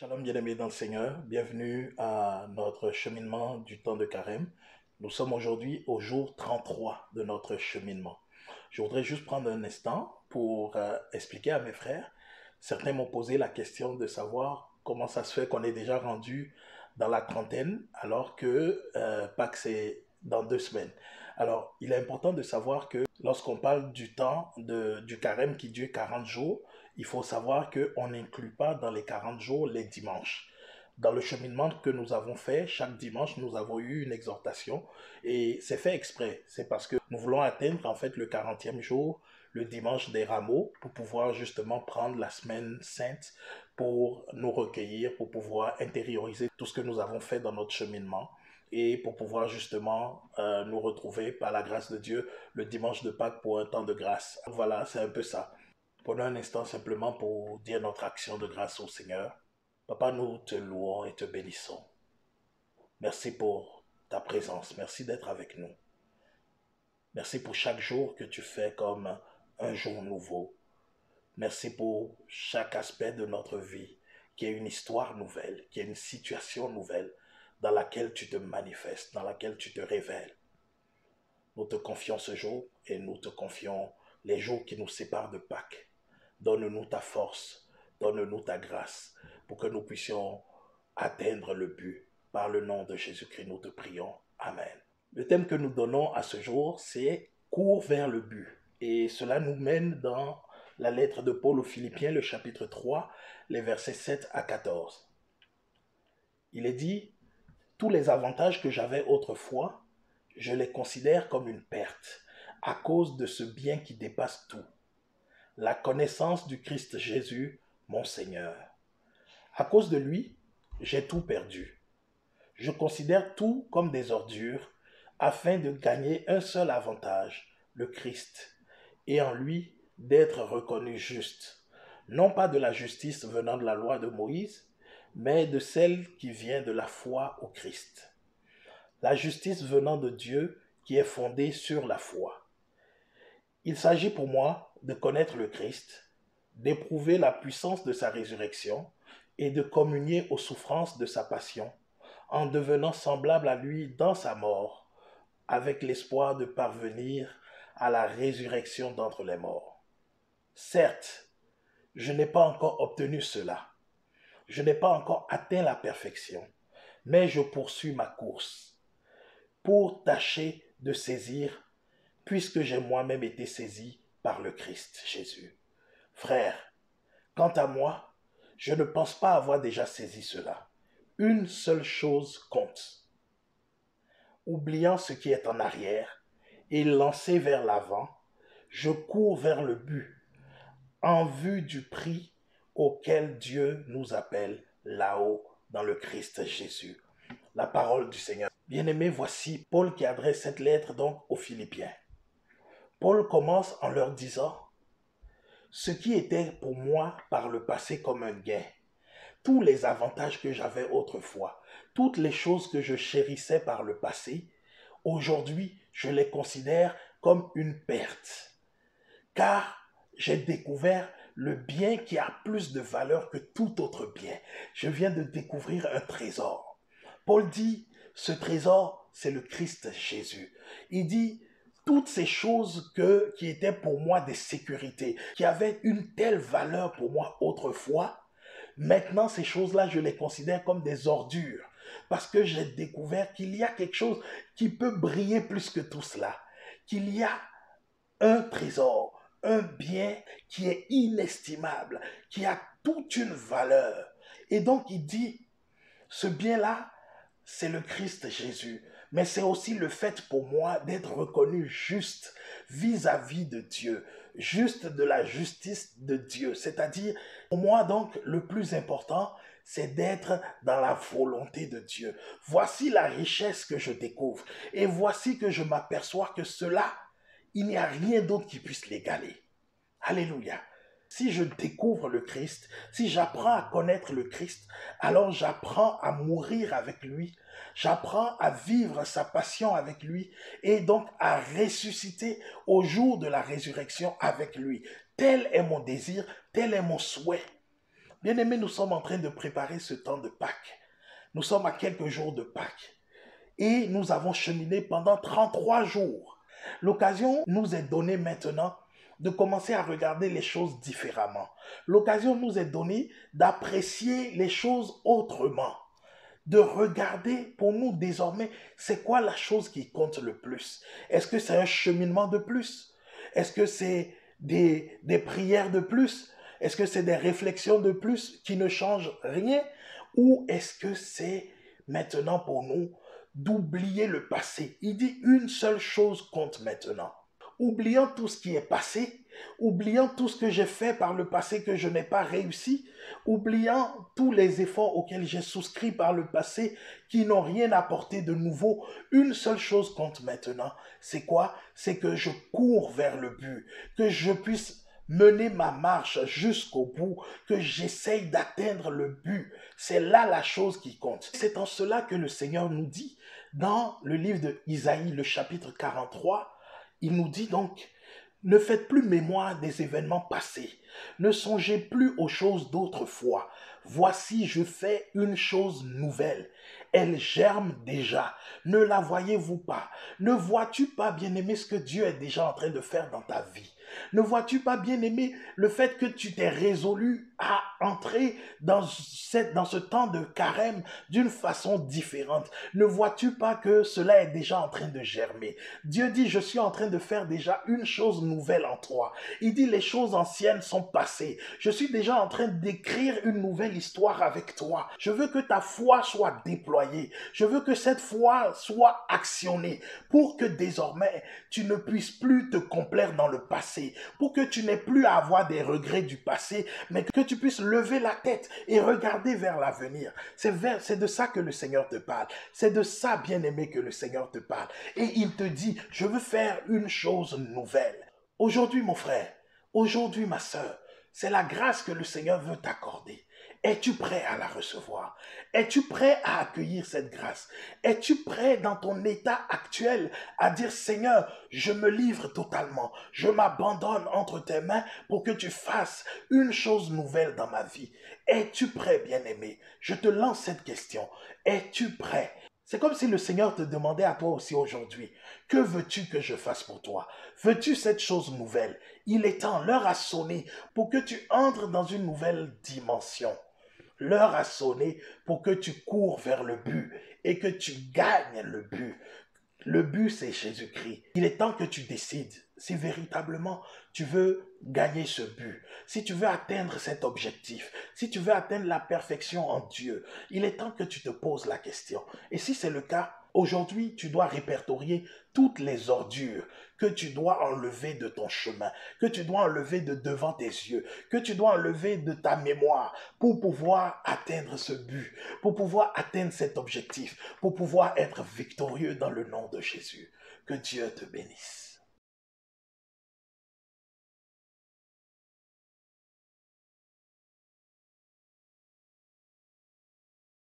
Shalom bien-aimés dans le Seigneur, bienvenue à notre cheminement du temps de carême. Nous sommes aujourd'hui au jour 33 de notre cheminement. Je voudrais juste prendre un instant pour expliquer à mes frères. Certains m'ont posé la question de savoir comment ça se fait qu'on est déjà rendu dans la trentaine alors que Pâques c'est dans 2 semaines. Alors, il est important de savoir que lorsqu'on parle du temps du carême qui dure 40 jours, il faut savoir qu'on n'inclut pas dans les 40 jours les dimanches. Dans le cheminement que nous avons fait, chaque dimanche, nous avons eu une exhortation et c'est fait exprès. C'est parce que nous voulons atteindre en fait le 40e jour, le dimanche des rameaux, pour pouvoir justement prendre la semaine sainte pour nous recueillir, pour pouvoir intérioriser tout ce que nous avons fait dans notre cheminement et pour pouvoir justement nous retrouver par la grâce de Dieu le dimanche de Pâques pour un temps de grâce. Voilà, c'est un peu ça. Prenons un instant simplement pour dire notre action de grâce au Seigneur. Papa, nous te louons et te bénissons. Merci pour ta présence. Merci d'être avec nous. Merci pour chaque jour que tu fais comme un jour nouveau. Merci pour chaque aspect de notre vie qui est une histoire nouvelle, qui est une situation nouvelle dans laquelle tu te manifestes, dans laquelle tu te révèles. Nous te confions ce jour et nous te confions les jours qui nous séparent de Pâques. Donne-nous ta force, donne-nous ta grâce pour que nous puissions atteindre le but. Par le nom de Jésus-Christ, nous te prions. Amen. Le thème que nous donnons à ce jour, c'est « Cours vers le but ». Et cela nous mène dans la lettre de Paul aux Philippiens, le chapitre 3, les versets 7 à 14. Il est dit « Tous les avantages que j'avais autrefois, je les considère comme une perte à cause de ce bien qui dépasse tout. La connaissance du Christ Jésus, mon Seigneur. À cause de lui, j'ai tout perdu. Je considère tout comme des ordures afin de gagner un seul avantage, le Christ, et en lui d'être reconnu juste, non pas de la justice venant de la loi de Moïse, mais de celle qui vient de la foi au Christ. La justice venant de Dieu qui est fondée sur la foi. Il s'agit pour moi de connaître le Christ, d'éprouver la puissance de sa résurrection et de communier aux souffrances de sa passion, en devenant semblable à lui dans sa mort, avec l'espoir de parvenir à la résurrection d'entre les morts. Certes, je n'ai pas encore obtenu cela, je n'ai pas encore atteint la perfection, mais je poursuis ma course, pour tâcher de saisir, puisque j'ai moi-même été saisi par le Christ Jésus. Frère, quant à moi, je ne pense pas avoir déjà saisi cela. Une seule chose compte. Oubliant ce qui est en arrière et lancé vers l'avant, je cours vers le but, en vue du prix auquel Dieu nous appelle là-haut dans le Christ Jésus. La parole du Seigneur. Bien-aimés, voici Paul qui adresse cette lettre donc aux Philippiens. Paul commence en leur disant « Ce qui était pour moi par le passé comme un gain, tous les avantages que j'avais autrefois, toutes les choses que je chérissais par le passé, aujourd'hui, je les considère comme une perte. Car j'ai découvert le bien qui a plus de valeur que tout autre bien. Je viens de découvrir un trésor. » Paul dit, ce trésor, c'est le Christ Jésus. Il dit, toutes ces choses qui étaient pour moi des sécurités, qui avaient une telle valeur pour moi autrefois, maintenant, ces choses-là, je les considère comme des ordures parce que j'ai découvert qu'il y a quelque chose qui peut briller plus que tout cela, qu'il y a un trésor, un bien qui est inestimable, qui a toute une valeur. Et donc, il dit, ce bien-là, c'est le Christ Jésus, mais c'est aussi le fait pour moi d'être reconnu juste vis-à-vis de Dieu, juste de la justice de Dieu. C'est-à-dire, pour moi donc, le plus important, c'est d'être dans la volonté de Dieu. Voici la richesse que je découvre et voici que je m'aperçois que cela, il n'y a rien d'autre qui puisse l'égaler. Alléluia. Si je découvre le Christ, si j'apprends à connaître le Christ, alors j'apprends à mourir avec lui, j'apprends à vivre sa passion avec lui et donc à ressusciter au jour de la résurrection avec lui. Tel est mon désir, tel est mon souhait. Bien-aimés, nous sommes en train de préparer ce temps de Pâques. Nous sommes à quelques jours de Pâques. Et nous avons cheminé pendant 33 jours. L'occasion nous est donnée maintenant de commencer à regarder les choses différemment. L'occasion nous est donnée d'apprécier les choses autrement, de regarder pour nous désormais c'est quoi la chose qui compte le plus. Est-ce que c'est un cheminement de plus? Est-ce que c'est des prières de plus? Est-ce que c'est des réflexions de plus qui ne changent rien? Ou est-ce que c'est maintenant pour nous d'oublier le passé? Il dit une seule chose compte maintenant. Oubliant tout ce qui est passé, oubliant tout ce que j'ai fait par le passé que je n'ai pas réussi, oubliant tous les efforts auxquels j'ai souscrit par le passé qui n'ont rien apporté de nouveau, une seule chose compte maintenant. C'est quoi? C'est que je cours vers le but, que je puisse mener ma marche jusqu'au bout, que j'essaye d'atteindre le but. C'est là la chose qui compte. C'est en cela que le Seigneur nous dit, dans le livre de Isaïe, le chapitre 43, il nous dit donc, ne faites plus mémoire des événements passés, ne songez plus aux choses d'autrefois. Voici, je fais une chose nouvelle. Elle germe déjà. Ne la voyez-vous pas? Ne vois-tu pas, bien-aimé, ce que Dieu est déjà en train de faire dans ta vie? Ne vois-tu pas, bien-aimé, le fait que tu t'es résolu à entrer dans ce temps de carême d'une façon différente? Ne vois-tu pas que cela est déjà en train de germer? Dieu dit, je suis en train de faire déjà une chose nouvelle en toi. Il dit, les choses anciennes sont passées. Je suis déjà en train d'écrire une nouvelle histoire avec toi. Je veux que ta foi soit déployée. Je veux que cette foi soit actionnée pour que désormais tu ne puisses plus te complaire dans le passé, pour que tu n'aies plus à avoir des regrets du passé, mais que tu puisses lever la tête et regarder vers l'avenir. C'est de ça que le Seigneur te parle. C'est de ça, bien-aimé, que le Seigneur te parle. Et il te dit, je veux faire une chose nouvelle. Aujourd'hui, mon frère, aujourd'hui, ma sœur, c'est la grâce que le Seigneur veut t'accorder. Es-tu prêt à la recevoir? Es-tu prêt à accueillir cette grâce? Es-tu prêt dans ton état actuel à dire, Seigneur, je me livre totalement, je m'abandonne entre tes mains pour que tu fasses une chose nouvelle dans ma vie? Es-tu prêt, bien-aimé? Je te lance cette question. Es-tu prêt? C'est comme si le Seigneur te demandait à toi aussi aujourd'hui, que veux-tu que je fasse pour toi? Veux-tu cette chose nouvelle? Il est temps, l'heure a sonné pour que tu entres dans une nouvelle dimension. L'heure a sonné pour que tu cours vers le but et que tu gagnes le but. Le but, c'est Jésus-Christ. Il est temps que tu décides si véritablement tu veux gagner ce but, si tu veux atteindre cet objectif, si tu veux atteindre la perfection en Dieu. Il est temps que tu te poses la question. Et si c'est le cas, aujourd'hui, tu dois répertorier toutes les ordures que tu dois enlever de ton chemin, que tu dois enlever de devant tes yeux, que tu dois enlever de ta mémoire pour pouvoir atteindre ce but, pour pouvoir atteindre cet objectif, pour pouvoir être victorieux dans le nom de Jésus. Que Dieu te bénisse.